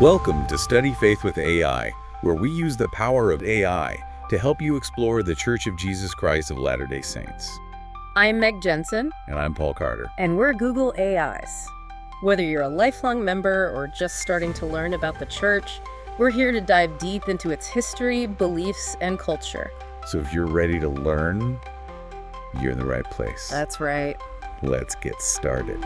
Welcome to Study Faith with AI, where we use the power of AI to help you explore the Church of Jesus Christ of Latter-day Saints. I'm Meg Jensen. And I'm Paul Carter. And we're Google AIs. Whether you're a lifelong member or just starting to learn about the church, we're here to dive deep into its history, beliefs, and culture. So if you're ready to learn, you're in the right place. That's right. Let's get started.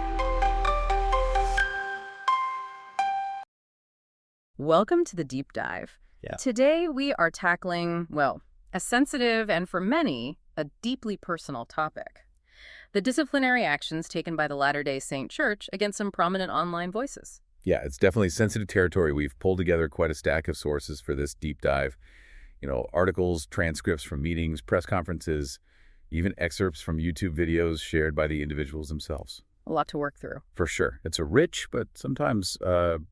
Welcome to the deep dive. Yeah. Today we are tackling, well, a sensitive and for many, a deeply personal topic. The disciplinary actions taken by the Latter-day Saint Church against some prominent online voices. Yeah, it's definitely sensitive territory. We've pulled together quite a stack of sources for this deep dive. Articles, transcripts from meetings, press conferences, even excerpts from YouTube videos shared by the individuals themselves. A lot to work through. For sure. It's a rich, but sometimes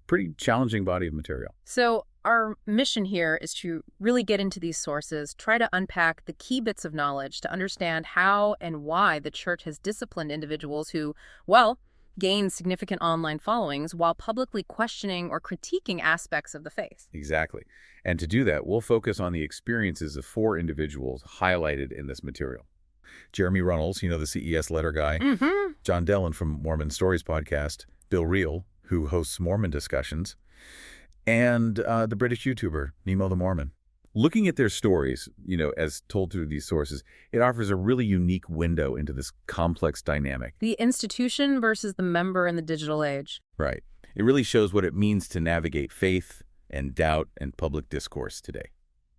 pretty challenging body of material. So our mission here is to really get into these sources, try to unpack the key bits of knowledge to understand how and why the church has disciplined individuals who, well, gain significant online followings while publicly questioning or critiquing aspects of the faith. Exactly. And to do that, we'll focus on the experiences of 4 individuals highlighted in this material. Jeremy Runnels, the CES letter guy, John Dehlin from Mormon Stories podcast, Bill Reel, who hosts Mormon discussions, and the British YouTuber, Nemo the Mormon. Looking at their stories, as told through these sources, it offers a really unique window into this complex dynamic. The institution versus the member in the digital age. Right. It really shows what it means to navigate faith and doubt and public discourse today.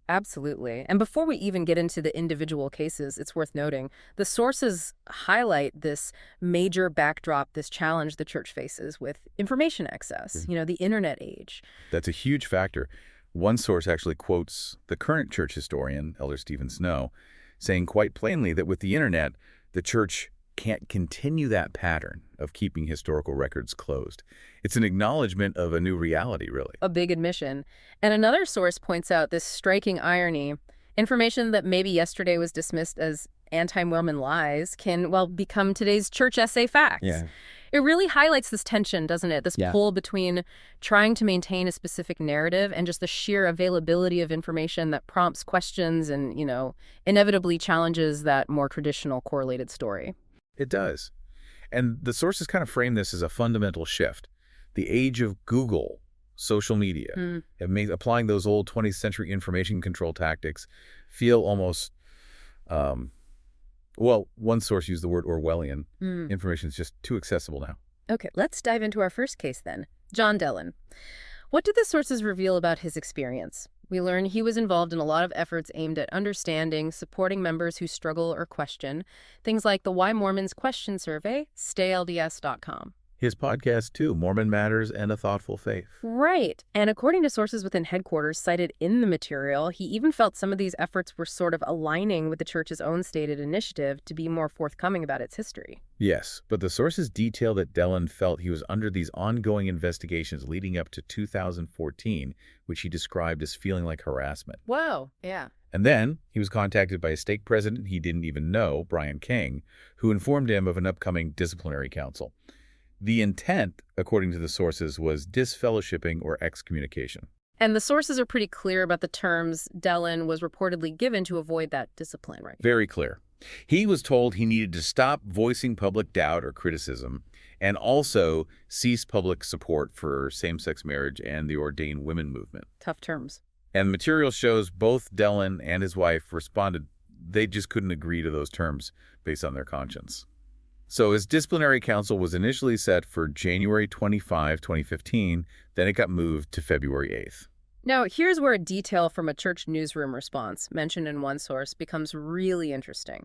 Absolutely. And before we even get into the individual cases, it's worth noting the sources highlight this major backdrop, this challenge the church faces with information access, the internet age. That's a huge factor. One source actually quotes the current church historian, Elder Stephen Snow, saying quite plainly that with the internet, the church can't continue that pattern of keeping historical records closed. It's an acknowledgement of a new reality, really. A big admission. And another source points out this striking irony. Information that maybe yesterday was dismissed as anti-Mormon lies can, become today's church essay facts. Yeah. It really highlights this tension, doesn't it? This pull between trying to maintain a specific narrative and just the sheer availability of information that prompts questions and, inevitably challenges that more traditional correlated story. It does. And the sources kind of frame this as a fundamental shift. The age of Google, social media, have made applying those old 20th century information control tactics feel almost, one source used the word Orwellian. Information is just too accessible now. Okay, let's dive into our first case then. John Dehlin. What do the sources reveal about his experience? We learn he was involved in a lot of efforts aimed at understanding, supporting members who struggle or question, things like the Why Mormons Question Survey, staylds.com. His podcast, too, Mormon Matters and a Thoughtful Faith. Right. And according to sources within headquarters cited in the material, he even felt some of these efforts were sort of aligning with the church's own stated initiative to be more forthcoming about its history. Yes, but the sources detail that Dehlin felt he was under these ongoing investigations leading up to 2014, which he described as feeling like harassment. Whoa, yeah. And then he was contacted by a stake president he didn't even know, Brian King, who informed him of an upcoming disciplinary council. The intent, according to the sources, was disfellowshipping or excommunication. And the sources are pretty clear about the terms Dehlin was reportedly given to avoid that discipline, right? Very clear. He was told he needed to stop voicing public doubt or criticism and also cease public support for same-sex marriage and the ordained women movement. Tough terms. And the material shows both Dehlin and his wife responded they just couldn't agree to those terms based on their conscience. So his disciplinary council was initially set for January 25, 2015. Then it got moved to February 8th. Now, here's where a detail from a church newsroom response mentioned in one source becomes really interesting.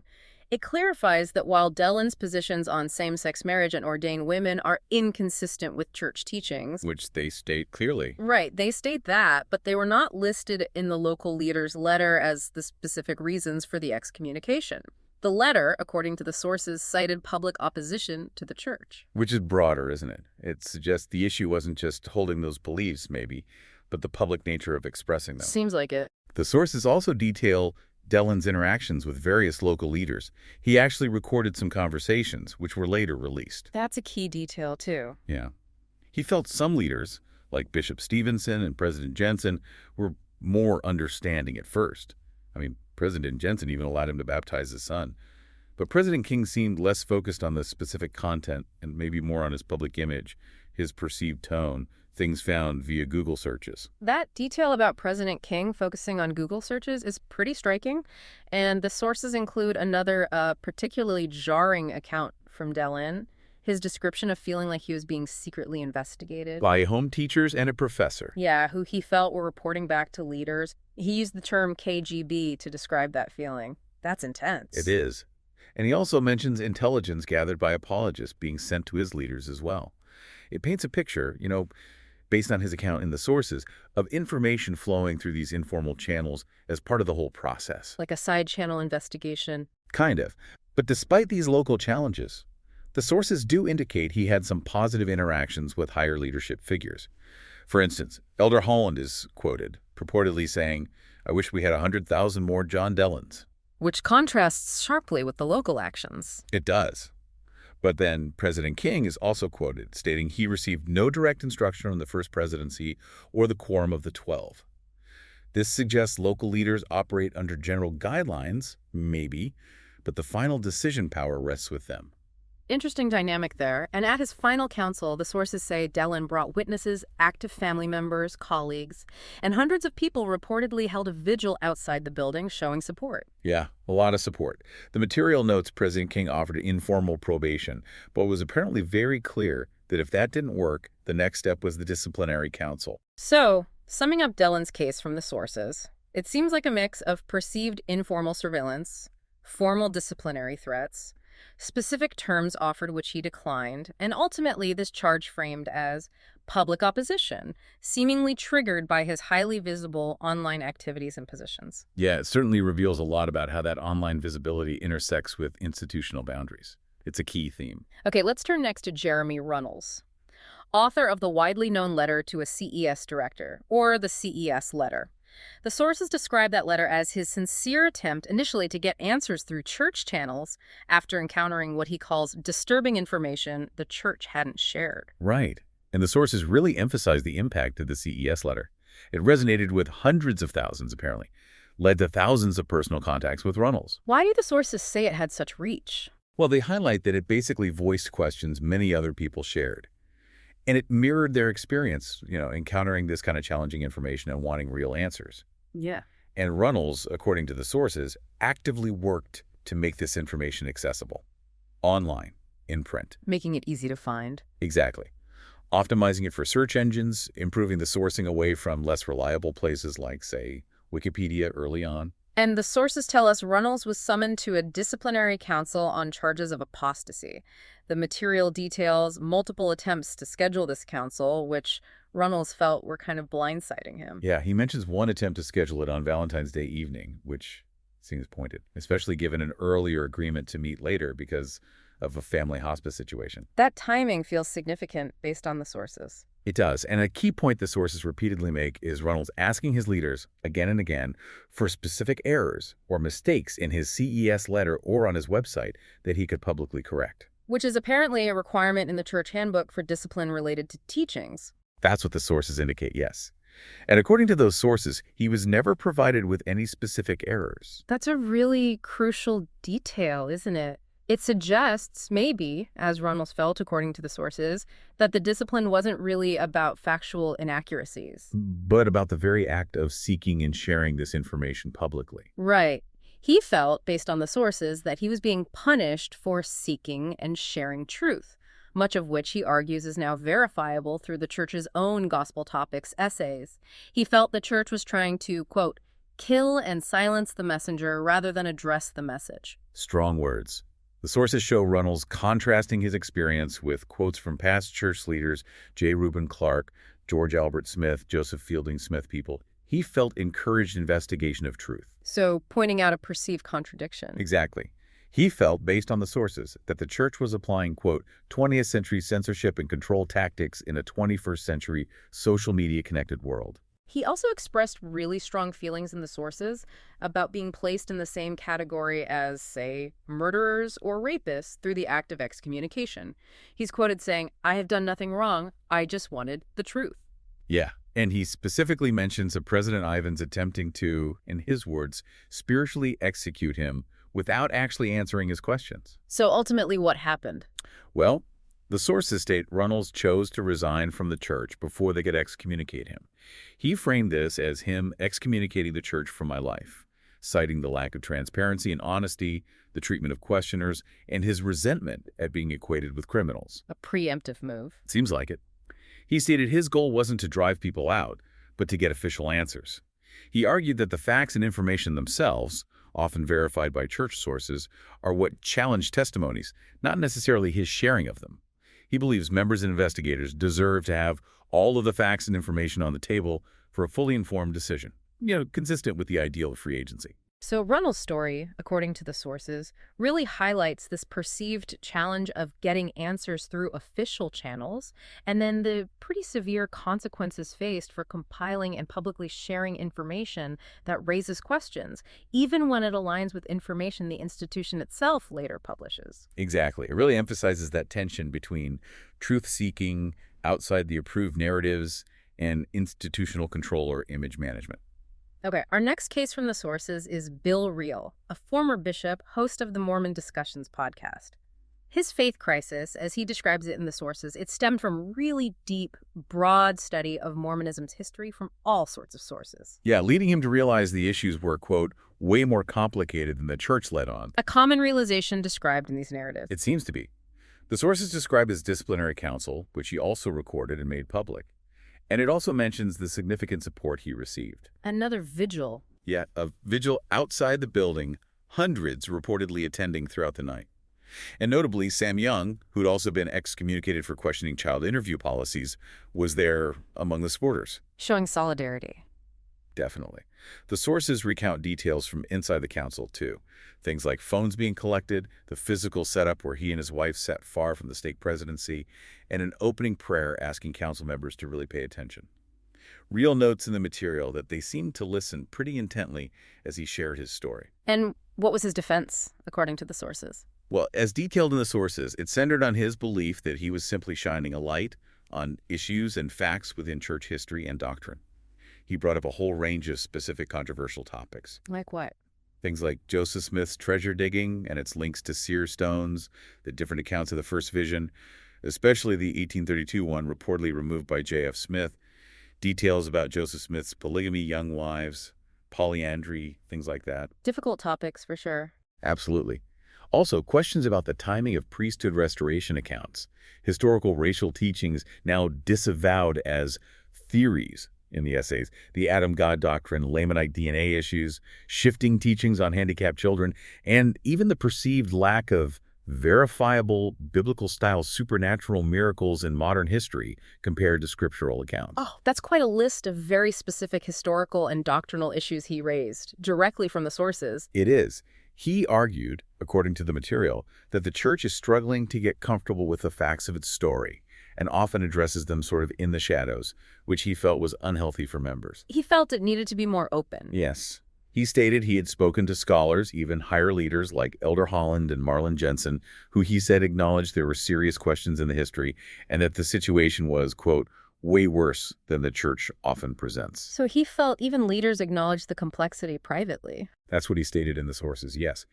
It clarifies that while Dehlin's positions on same-sex marriage and ordained women are inconsistent with church teachings, which they state clearly. Right, they state that, but they were not listed in the local leader's letter as the specific reasons for the excommunication. The letter, according to the sources, cited public opposition to the church. Which is broader, isn't it? It suggests the issue wasn't just holding those beliefs, maybe, but the public nature of expressing them. Seems like it. The sources also detail Dehlin's interactions with various local leaders. He actually recorded some conversations, which were later released. That's a key detail, too. Yeah. He felt some leaders, like Bishop Stevenson and President Jensen, were more understanding at first. I mean, President Jensen even allowed him to baptize his son. But President King seemed less focused on the specific content and maybe more on his public image, his perceived tone, things found via Google searches. That detail about President King focusing on Google searches is pretty striking, and the sources include another particularly jarring account from Dehlin, his description of feeling like he was being secretly investigated. By home teachers and a professor. Yeah, who he felt were reporting back to leaders. He used the term KGB to describe that feeling. That's intense. It is. And he also mentions intelligence gathered by apologists being sent to his leaders as well. It paints a picture, based on his account in the sources, of information flowing through these informal channels as part of the whole process. Like a side-channel investigation. Kind of. But despite these local challenges, the sources do indicate he had some positive interactions with higher leadership figures. For instance, Elder Holland is quoted, purportedly saying, "I wish we had 100,000 more John Dehlins." Which contrasts sharply with the local actions. It does. But then President King is also quoted, stating he received no direct instruction on the First Presidency or the Quorum of the 12. This suggests local leaders operate under general guidelines, maybe, but the final decision power rests with them. Interesting dynamic there. And at his final council, the sources say Dehlin brought witnesses, active family members, colleagues, and hundreds of people reportedly held a vigil outside the building showing support. Yeah, a lot of support. The material notes President King offered informal probation, but was apparently very clear that if that didn't work, the next step was the disciplinary council. So, summing up Dehlin's case from the sources, it seems like a mix of perceived informal surveillance, formal disciplinary threats, specific terms offered which he declined, and ultimately this charge framed as public opposition, seemingly triggered by his highly visible online activities and positions. Yeah, it certainly reveals a lot about how that online visibility intersects with institutional boundaries. It's a key theme. Okay, let's turn next to Jeremy Runnels, author of the widely known letter to a CES director, or the CES letter. The sources describe that letter as his sincere attempt initially to get answers through church channels after encountering what he calls disturbing information the church hadn't shared. Right. And the sources really emphasize the impact of the CES letter. It resonated with hundreds of thousands, apparently, led to thousands of personal contacts with Runnels. Why do the sources say it had such reach? Well, they highlight that it basically voiced questions many other people shared. And it mirrored their experience, encountering this kind of challenging information and wanting real answers. Yeah. And Runnels, according to the sources, actively worked to make this information accessible. Online, in print. Making it easy to find. Exactly. Optimizing it for search engines, improving the sourcing away from less reliable places like, say, Wikipedia early on. And the sources tell us Runnels was summoned to a disciplinary council on charges of apostasy. The material details multiple attempts to schedule this council, which Runnels felt were kind of blindsiding him. Yeah, he mentions one attempt to schedule it on Valentine's Day evening, which seems pointed, especially given an earlier agreement to meet later because of a family hospice situation. That timing feels significant based on the sources. It does, and a key point the sources repeatedly make is Runnels asking his leaders, again and again, for specific errors or mistakes in his CES letter or on his website that he could publicly correct. Which is apparently a requirement in the church handbook for discipline related to teachings. That's what the sources indicate, yes. And according to those sources, he was never provided with any specific errors. That's a really crucial detail, isn't it? It suggests, maybe, as Runnels felt according to the sources, that the discipline wasn't really about factual inaccuracies. But about the very act of seeking and sharing this information publicly. Right. He felt, based on the sources, that he was being punished for seeking and sharing truth, much of which he argues is now verifiable through the church's own gospel topics essays. He felt the church was trying to, quote, kill and silence the messenger rather than address the message. Strong words. The sources show Runnels contrasting his experience with quotes from past church leaders, J. Reuben Clark, George Albert Smith, Joseph Fielding Smith people. He felt encouraged investigation of truth. So pointing out a perceived contradiction. Exactly. He felt, based on the sources, that the church was applying, quote, 20th century censorship and control tactics in a 21st century social media connected world. He also expressed really strong feelings in the sources about being placed in the same category as, say, murderers or rapists through the act of excommunication. He's quoted saying, "I have done nothing wrong, I just wanted the truth." Yeah, and he specifically mentions of President Ivan's attempting to, in his words, spiritually execute him without actually answering his questions. So ultimately, what happened? Well, the sources state Runnels chose to resign from the church before they could excommunicate him. He framed this as him excommunicating the church from my life, citing the lack of transparency and honesty, the treatment of questioners, and his resentment at being equated with criminals. A preemptive move. Seems like it. He stated his goal wasn't to drive people out, but to get official answers. He argued that the facts and information themselves, often verified by church sources, are what challenge testimonies, not necessarily his sharing of them. He believes members and investigators deserve to have all of the facts and information on the table for a fully informed decision, consistent with the ideal of free agency. So Runnels' story, according to the sources, really highlights this perceived challenge of getting answers through official channels, and then the pretty severe consequences faced for compiling and publicly sharing information that raises questions, even when it aligns with information the institution itself later publishes. Exactly. It really emphasizes that tension between truth-seeking, outside the approved narratives, and institutional control or image management. Okay, our next case from the sources is Bill Reel, a former bishop, host of the Mormon Discussions podcast. His faith crisis, as he describes it in the sources, it stemmed from really deep, broad study of Mormonism's history from all sorts of sources. Yeah, leading him to realize the issues were, quote, way more complicated than the church let on. A common realization described in these narratives. It seems to be. The sources describe his disciplinary council, which he also recorded and made public. And it also mentions the significant support he received. Another vigil. Yeah, a vigil outside the building, hundreds reportedly attending throughout the night. And notably, Sam Young, who'd also been excommunicated for questioning child interview policies, was there among the supporters. Showing solidarity. Definitely. The sources recount details from inside the council, too. Things like phones being collected, the physical setup where he and his wife sat far from the stake presidency, and an opening prayer asking council members to really pay attention. Reel notes in the material that they seemed to listen pretty intently as he shared his story. And what was his defense, according to the sources? Well, as detailed in the sources, it centered on his belief that he was simply shining a light on issues and facts within church history and doctrine. He brought up a whole range of specific controversial topics. Like what? Things like Joseph Smith's treasure digging and its links to seer stones, the different accounts of the first vision, especially the 1832 one reportedly removed by J.F. Smith, details about Joseph Smith's polygamy, young wives, polyandry, things like that. Difficult topics, for sure. Absolutely. Also, questions about the timing of priesthood restoration accounts, historical racial teachings now disavowed as theories in the essays, the Adam-God doctrine, Lamanite DNA issues, shifting teachings on handicapped children, and even the perceived lack of verifiable biblical-style supernatural miracles in modern history compared to scriptural accounts. Oh, that's quite a list of very specific historical and doctrinal issues he raised, directly from the sources. It is. He argued, according to the material, that the church is struggling to get comfortable with the facts of its story and often addresses them sort of in the shadows, which he felt was unhealthy for members. He felt it needed to be more open. Yes. He stated he had spoken to scholars, even higher leaders like Elder Holland and Marlon Jensen, who he said acknowledged there were serious questions in the history and that the situation was, quote, way worse than the church often presents. So he felt even leaders acknowledged the complexity privately. That's what he stated in the sources, yes.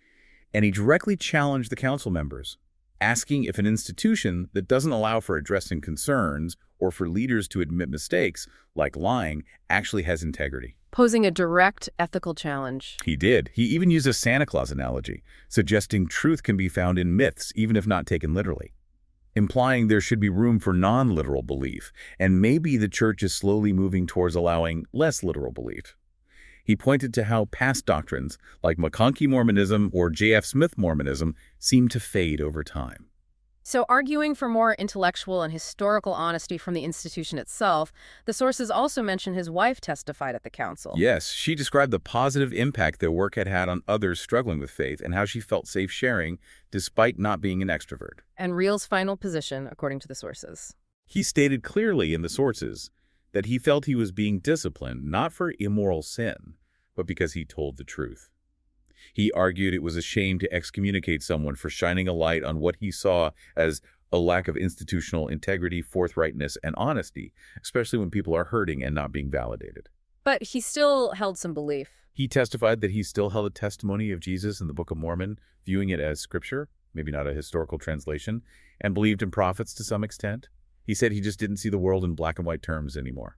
And he directly challenged the council members, asking if an institution that doesn't allow for addressing concerns or for leaders to admit mistakes, like lying, actually has integrity. Posing a direct ethical challenge. He did. He even used a Santa Claus analogy, suggesting truth can be found in myths, even if not taken literally, implying there should be room for non-literal belief, and maybe the church is slowly moving towards allowing less literal belief. He pointed to how past doctrines, like McConkie Mormonism or J.F. Smith Mormonism, seem to fade over time. So arguing for more intellectual and historical honesty from the institution itself, the sources also mention his wife testified at the council. Yes, she described the positive impact their work had had on others struggling with faith and how she felt safe sharing despite not being an extrovert. And Reel's final position, according to the sources. He stated clearly in the sources that he felt he was being disciplined not for immoral sin, but because he told the truth. He argued it was a shame to excommunicate someone for shining a light on what he saw as a lack of institutional integrity, forthrightness, and honesty, especially when people are hurting and not being validated. But he still held some belief. He testified that he still held a testimony of Jesus in the Book of Mormon, viewing it as scripture, maybe not a historical translation, and believed in prophets to some extent. He said he just didn't see the world in black and white terms anymore.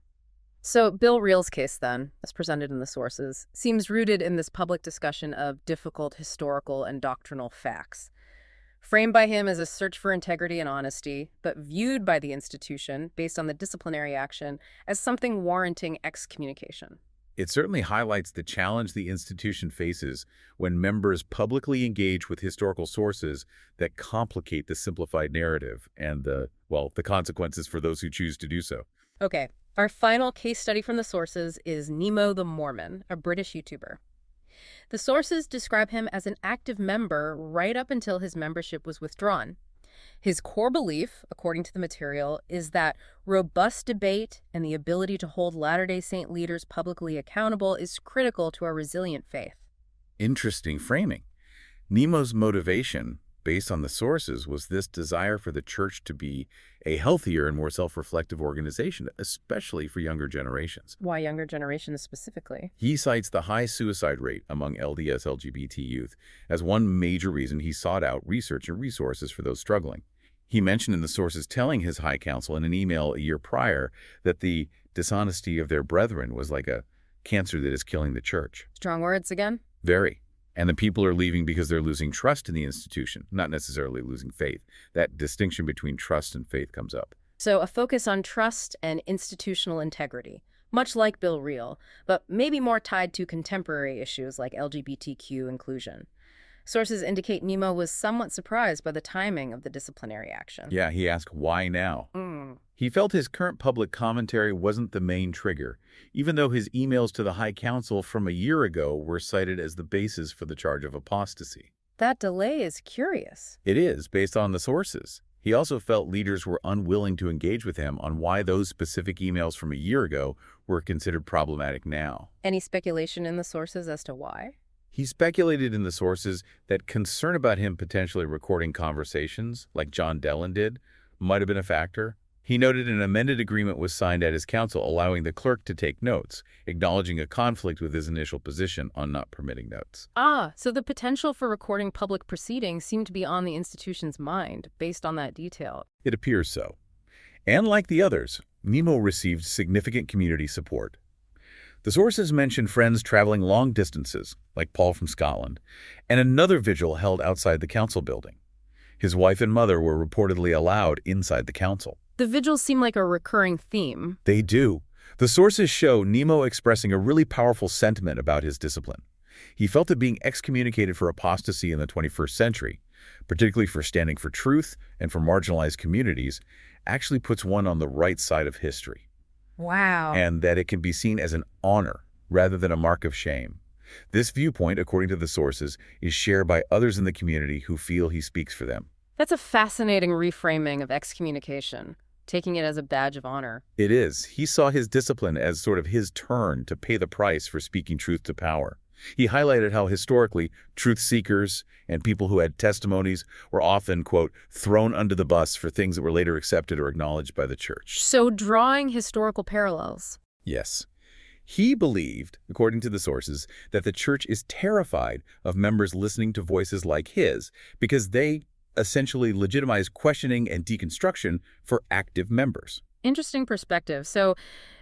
So Bill Reel's case, then, as presented in the sources, seems rooted in this public discussion of difficult historical and doctrinal facts. Framed by him as a search for integrity and honesty, but viewed by the institution, based on the disciplinary action, as something warranting excommunication. It certainly highlights the challenge the institution faces when members publicly engage with historical sources that complicate the simplified narrative and the consequences for those who choose to do so. Okay, our final case study from the sources is Nemo the Mormon, a British YouTuber. The sources describe him as an active member right up until his membership was withdrawn. His core belief, according to the material, is that robust debate and the ability to hold Latter-day Saint leaders publicly accountable is critical to a resilient faith. Interesting framing. Nemo's motivation, based on the sources, was this desire for the church to be a healthier and more self-reflective organization, especially for younger generations. Why younger generations specifically? He cites the high suicide rate among LDS LGBT youth as one major reason he sought out research and resources for those struggling. He mentioned in the sources telling his high council in an email a year prior that the dishonesty of their brethren was like a cancer that is killing the church. Strong words again? Very. And the people are leaving because they're losing trust in the institution, not necessarily losing faith. That distinction between trust and faith comes up. So a focus on trust and institutional integrity, much like Bill Reel, but maybe more tied to contemporary issues like LGBTQ inclusion. Sources indicate Nemo was somewhat surprised by the timing of the disciplinary action. Yeah, he asked why now. He felt his current public commentary wasn't the main trigger, even though his emails to the High Council from a year ago were cited as the basis for the charge of apostasy. That delay is curious. It is, based on the sources. He also felt leaders were unwilling to engage with him on why those specific emails from a year ago were considered problematic now. Any speculation in the sources as to why? He speculated in the sources that concern about him potentially recording conversations, like John Dehlin did, might have been a factor. He noted an amended agreement was signed at his council allowing the clerk to take notes, acknowledging a conflict with his initial position on not permitting notes. So the potential for recording public proceedings seemed to be on the institution's mind, based on that detail. It appears so. And like the others, Nemo received significant community support. The sources mention friends traveling long distances, like Paul from Scotland, and another vigil held outside the council building. His wife and mother were reportedly allowed inside the council. The vigils seem like a recurring theme. They do. The sources show Nemo expressing a really powerful sentiment about his discipline. He felt that being excommunicated for apostasy in the 21st century, particularly for standing for truth and for marginalized communities, actually puts one on the right side of history. Wow. And that it can be seen as an honor rather than a mark of shame. This viewpoint, according to the sources, is shared by others in the community who feel he speaks for them. That's a fascinating reframing of excommunication, taking it as a badge of honor. It is. He saw his discipline as sort of his turn to pay the price for speaking truth to power. He highlighted how historically truth seekers and people who had testimonies were often, quote, thrown under the bus for things that were later accepted or acknowledged by the church. So drawing historical parallels. Yes. He believed, according to the sources, that the church is terrified of members listening to voices like his because they essentially legitimize questioning and deconstruction for active members. Interesting perspective. So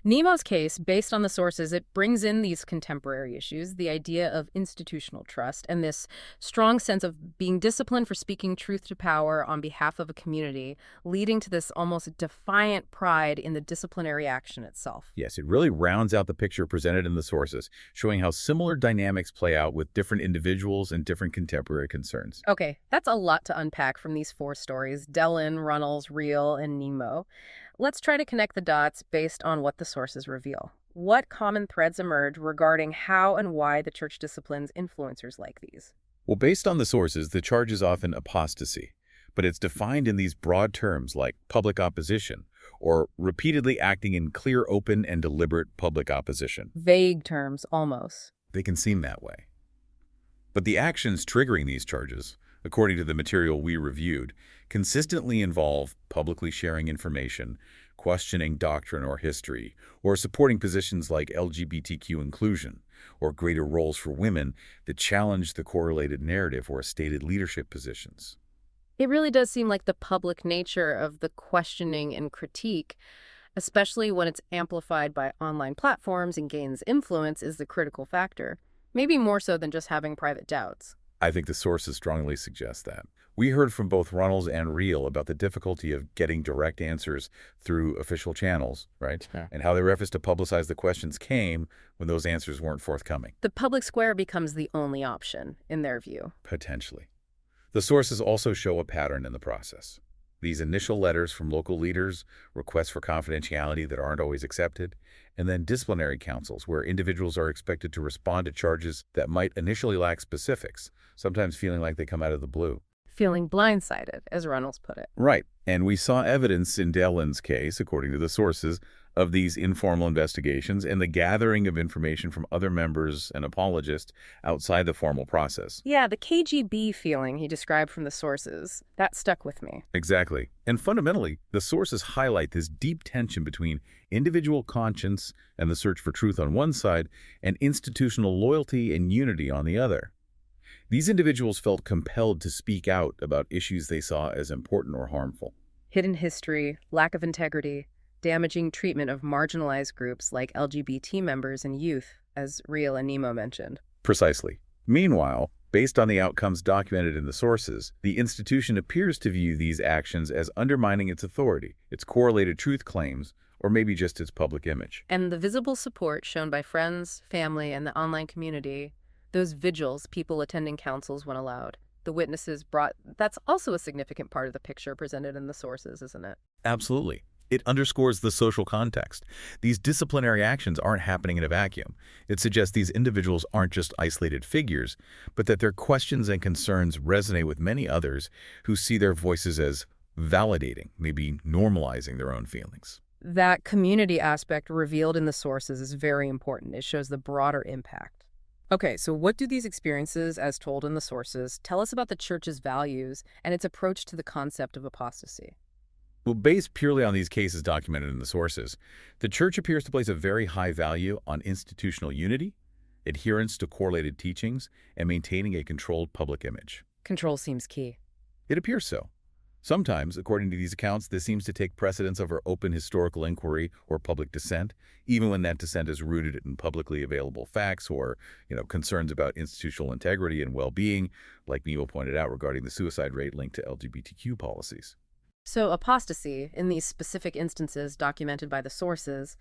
Nemo's case, based on the sources, it brings in these contemporary issues, the idea of institutional trust and this strong sense of being disciplined for speaking truth to power on behalf of a community, leading to this almost defiant pride in the disciplinary action itself. Yes, it really rounds out the picture presented in the sources, showing how similar dynamics play out with different individuals and different contemporary concerns. Okay, that's a lot to unpack from these four stories, Dehlin, Runnels, Reel, and Nemo. Let's try to connect the dots based on what the sources reveal. What common threads emerge regarding how and why the church disciplines influencers like these? Well, based on the sources, the charge is often apostasy, but it's defined in these broad terms like public opposition or repeatedly acting in clear, open, and deliberate public opposition. Vague terms, almost. They can seem that way. But the actions triggering these charges, according to the material we reviewed, consistently involve publicly sharing information, questioning doctrine or history, or supporting positions like LGBTQ inclusion, or greater roles for women that challenge the correlated narrative or stated leadership positions. It really does seem like the public nature of the questioning and critique, especially when it's amplified by online platforms and gains influence, is the critical factor. Maybe more so than just having private doubts. I think the sources strongly suggest that. We heard from both Runnels and Reel about the difficulty of getting direct answers through official channels, right? Yeah. And how their efforts to publicize the questions came when those answers weren't forthcoming. The public square becomes the only option, in their view. Potentially. The sources also show a pattern in the process. These initial letters from local leaders, requests for confidentiality that aren't always accepted, and then disciplinary councils where individuals are expected to respond to charges that might initially lack specifics, sometimes feeling like they come out of the blue. Feeling blindsided, as Runnels put it. Right. And we saw evidence in Dehlin's case, according to the sources, of these informal investigations and the gathering of information from other members and apologists outside the formal process. Yeah, the KGB feeling he described from the sources, that stuck with me. Exactly. And fundamentally, the sources highlight this deep tension between individual conscience and the search for truth on one side and institutional loyalty and unity on the other. These individuals felt compelled to speak out about issues they saw as important or harmful. Hidden history, lack of integrity, damaging treatment of marginalized groups like LGBT members and youth, as Reel and Nemo mentioned. Precisely. Meanwhile, based on the outcomes documented in the sources, the institution appears to view these actions as undermining its authority, its correlated truth claims, or maybe just its public image. And the visible support shown by friends, family, and the online community, those vigils, people attending councils when allowed, the witnesses brought, that's also a significant part of the picture presented in the sources, isn't it? Absolutely. It underscores the social context. These disciplinary actions aren't happening in a vacuum. It suggests these individuals aren't just isolated figures, but that their questions and concerns resonate with many others who see their voices as validating, maybe normalizing their own feelings. That community aspect revealed in the sources is very important. It shows the broader impact. Okay, so what do these experiences, as told in the sources, tell us about the church's values and its approach to the concept of apostasy? Well, based purely on these cases documented in the sources, the church appears to place a very high value on institutional unity, adherence to correlated teachings, and maintaining a controlled public image. Control seems key. It appears so. Sometimes, according to these accounts, this seems to take precedence over open historical inquiry or public dissent, even when that dissent is rooted in publicly available facts or, concerns about institutional integrity and well-being, like Nemo pointed out regarding the suicide rate linked to LGBTQ policies. So apostasy, in these specific instances documented by the sources,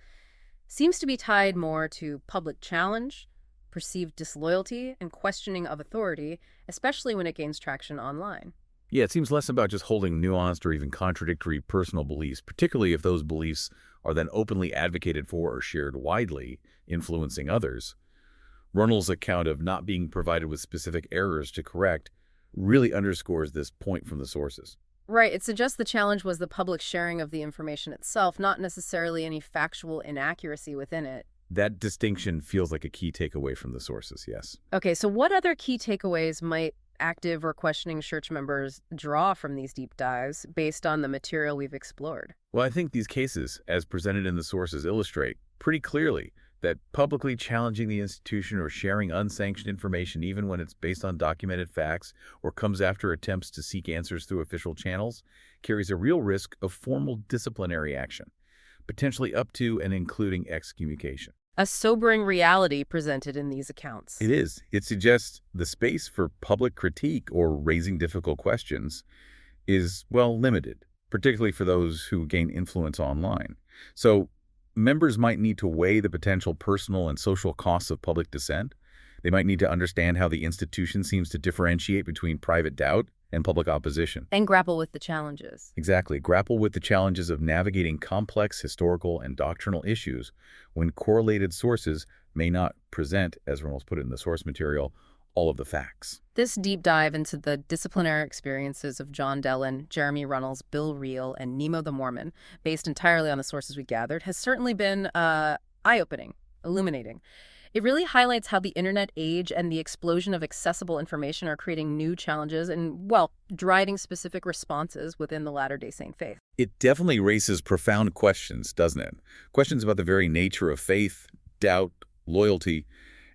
seems to be tied more to public challenge, perceived disloyalty, and questioning of authority, especially when it gains traction online. Yeah, it seems less about just holding nuanced or even contradictory personal beliefs, particularly if those beliefs are then openly advocated for or shared widely, influencing others. Runnels' account of not being provided with specific errors to correct really underscores this point from the sources. Right, it suggests the challenge was the public sharing of the information itself, not necessarily any factual inaccuracy within it. That distinction feels like a key takeaway from the sources, yes. Okay, so what other key takeaways might active or questioning church members draw from these deep dives based on the material we've explored? Well, I think these cases, as presented in the sources, illustrate pretty clearly that publicly challenging the institution or sharing unsanctioned information, even when it's based on documented facts or comes after attempts to seek answers through official channels, carries a real risk of formal disciplinary action, potentially up to and including excommunication. A sobering reality presented in these accounts. It is. It suggests the space for public critique or raising difficult questions is, well, limited, particularly for those who gain influence online. So members might need to weigh the potential personal and social costs of public dissent. They might need to understand how the institution seems to differentiate between private doubt and public opposition. And grapple with the challenges. Exactly. Grapple with the challenges of navigating complex historical and doctrinal issues when correlated sources may not present, as Runnels put it in the source material, all of the facts. This deep dive into the disciplinary experiences of John Dehlin, Jeremy Runnels, Bill Reel, and Nemo the Mormon, based entirely on the sources we gathered, has certainly been eye-opening, illuminating. It really highlights how the internet age and the explosion of accessible information are creating new challenges and, well, driving specific responses within the Latter-day Saint faith. It definitely raises profound questions, doesn't it? Questions about the very nature of faith, doubt, loyalty,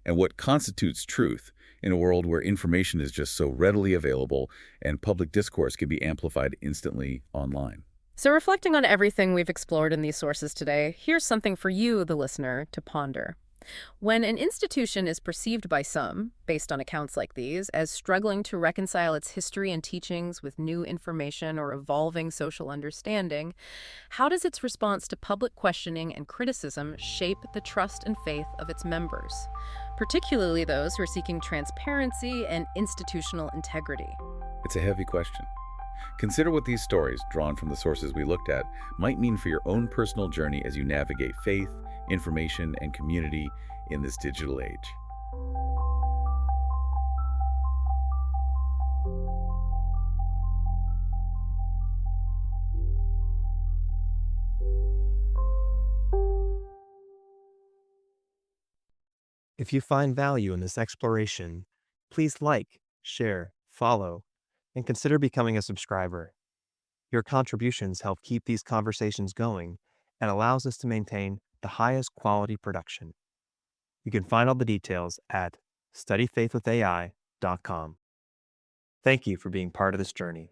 and what constitutes truth in a world where information is just so readily available and public discourse can be amplified instantly online. So, reflecting on everything we've explored in these sources today, here's something for you, the listener, to ponder. When an institution is perceived by some, based on accounts like these, as struggling to reconcile its history and teachings with new information or evolving social understanding, how does its response to public questioning and criticism shape the trust and faith of its members, particularly those who are seeking transparency and institutional integrity? It's a heavy question. Consider what these stories, drawn from the sources we looked at, might mean for your own personal journey as you navigate faith, information, and community in this digital age. If you find value in this exploration, please like, share, follow, and consider becoming a subscriber. Your contributions help keep these conversations going and allows us to maintain the highest quality production. You can find all the details at studyfaithwithai.com. Thank you for being part of this journey.